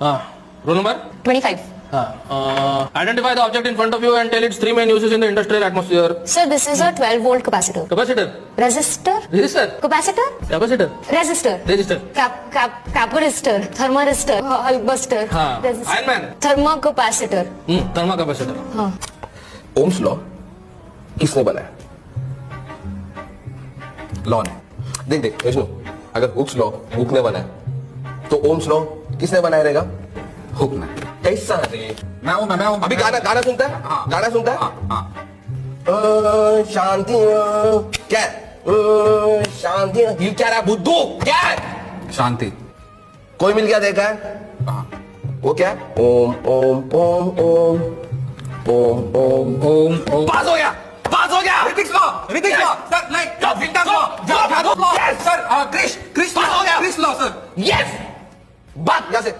हाँ roll number 25. Identify the object in front of you and tell its three main uses in the industrial atmosphere. Sir, this is a 12-volt capacitor. Capacitor, Resistor? resistor, Capacitor? capacitor, Resistor. register. Capacitor. Thermistor. Hulbuster. हाँ Resistor. Iron Man. Thermocapacitor. Thermo capacitor. हाँ. Ohm's law किसने बनाया? Law ने. देख देख विष्णु, अगर Hooke's law hook ने बनाया तो ओम्स लॉ किसने बनाया रहेगा? हुक ने. कैसा रे? मैं हूं. अभी गाना सुनता है? हाँ. गाना सुनता है? हाँ. शांति. क्या है? शांति. ये क्या रहा बुद्धू? क्या है? शांति. कोई मिल गया देखा है? हाँ. वो क्या है? ओम ओम ओम ओम ओम ओम ओम. पास हो गया. पास हो गया. Hrithik law. Sir like winter law. Yes. Sir Krrish पास हो गया. Krrish law sir. यस. बात यहां से.